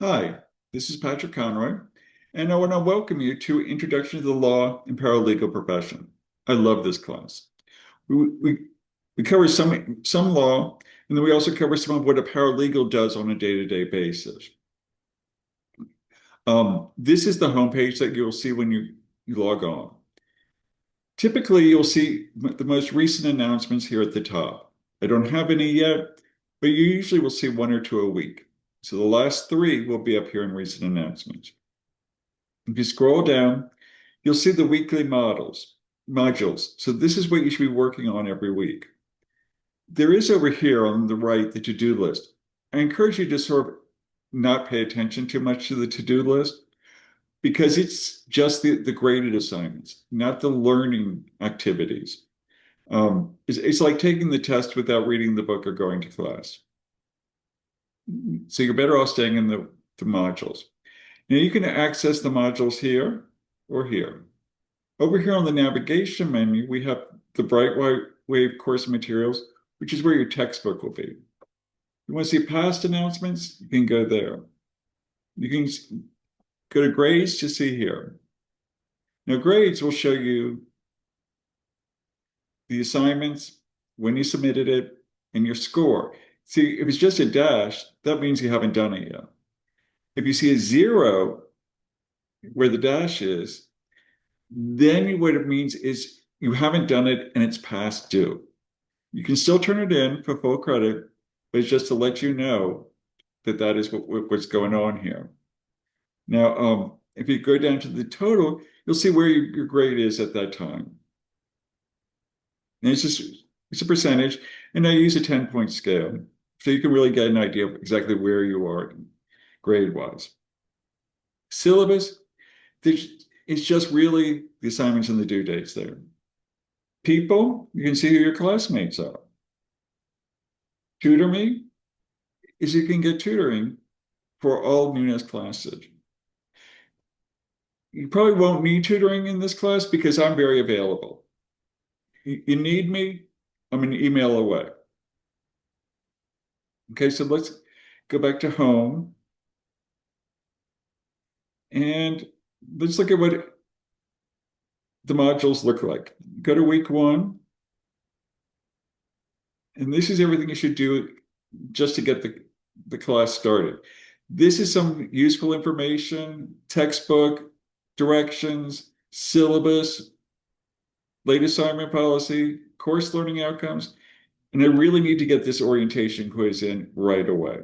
Hi, this is Patrick Conroy, and I want to welcome you to Introduction to the Law and Paralegal Profession. I love this class. We cover some law, and then we also cover some of what a paralegal does on a day-to-day basis. This is the homepage that you'll see when you log on. Typically, you'll see the most recent announcements here at the top. I don't have any yet, but you usually will see one or two a week. So the last three will be up here in recent announcements. If you scroll down, you'll see the weekly modules. So this is what you should be working on every week. There is over here on the right the to-do list. I encourage you to sort of not pay attention too much to the to-do list because it's just the graded assignments, not the learning activities. It's like taking the test without reading the book or going to class. So you're better off staying in the modules. Now you can access the modules here or here. Over here on the navigation menu, we have the Bright Wave course materials, which is where your textbook will be. You want to see past announcements? You can go there. You can go to grades to see here. Now grades will show you the assignments, when you submitted it, and your score. See, if it's just a dash, that means you haven't done it yet. If you see a zero where the dash is, then what it means is you haven't done it and it's past due. You can still turn it in for full credit, but it's just to let you know that that is what's going on here. Now, if you go down to the total, you'll see where your grade is at that time. And it's a percentage, and I use a 10-point scale, so you can really get an idea of exactly where you are grade-wise. Syllabus, it's just really the assignments and the due dates there. People, you can see who your classmates are. Tutor Me is you can get tutoring for all Nunes classes. You probably won't need tutoring in this class because I'm very available. You need me, I'm an email away. Okay, so let's go back to home. And let's look at what the modules look like. Go to week 1. And this is everything you should do just to get the class started. This is some useful information, textbook, directions, syllabus, late assignment policy, course learning outcomes, and I really need to get this orientation quiz in right away.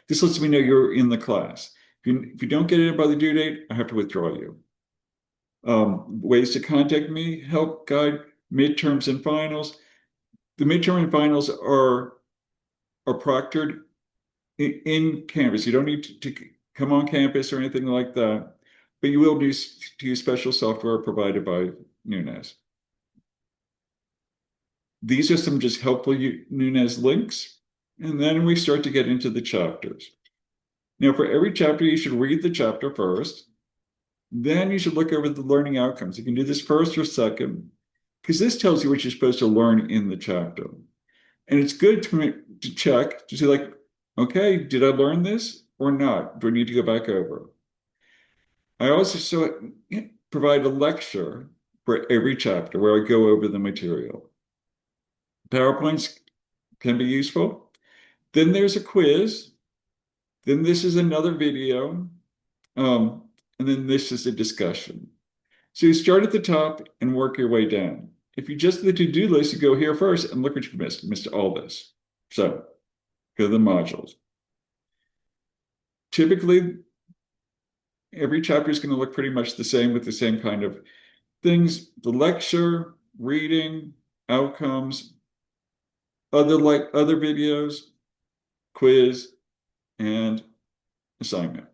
This lets me know you're in the class. If you don't get in by the due date, I have to withdraw you. Ways to contact me, help guide midterms and finals. The midterm and finals are proctored in campus. You don't need to come on campus or anything like that, but you will need to use special software provided by Nunes. These are some just helpful Nunes links, and then we start to get into the chapters. Now, for every chapter, you should read the chapter first. Then you should look over the learning outcomes. You can do this first or second, because this tells you what you're supposed to learn in the chapter. And it's good to check to see, like, okay, did I learn this or not? Do I need to go back over? I also provide a lecture for every chapter where I go over the material. PowerPoints can be useful. Then there's a quiz. Then this is another video. And then this is a discussion. So you start at the top and work your way down. If you just the to-do list, you go here first and look what you missed. You missed all this. So go to the modules. Typically, every chapter is going to look pretty much the same with the same kind of things. The lecture, reading, outcomes, other videos, quiz, and assignment.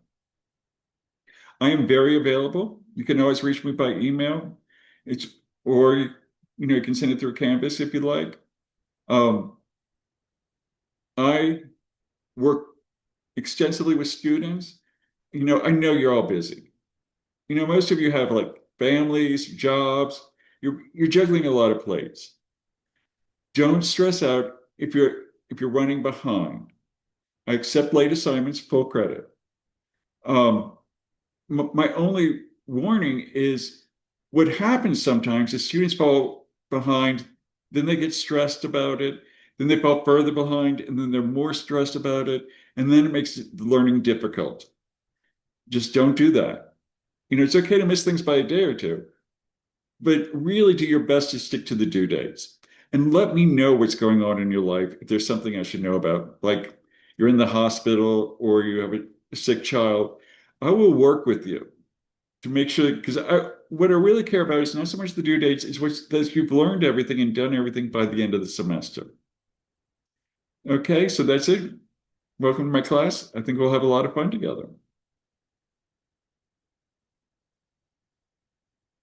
I am very available. You can always reach me by email. Or you can send it through Canvas if you like. I work extensively with students. I know you're all busy. Most of you have like families, jobs. You're juggling a lot of plates. Don't stress out if you're running behind. I accept late assignments, full credit. Um, my only warning is what happens sometimes is students fall behind, then they get stressed about it, then they fall further behind, and then they're more stressed about it, and then it makes the learning difficult. Just don't do that. It's okay to miss things by a day or two, but really do your best to stick to the due dates. And let me know what's going on in your life if there's something I should know about, like you're in the hospital or you have a sick child. I will work with you to make sure, because what I really care about is not so much the due dates, is that you've learned everything and done everything by the end of the semester. Okay, so that's it. Welcome to my class. I think we'll have a lot of fun together.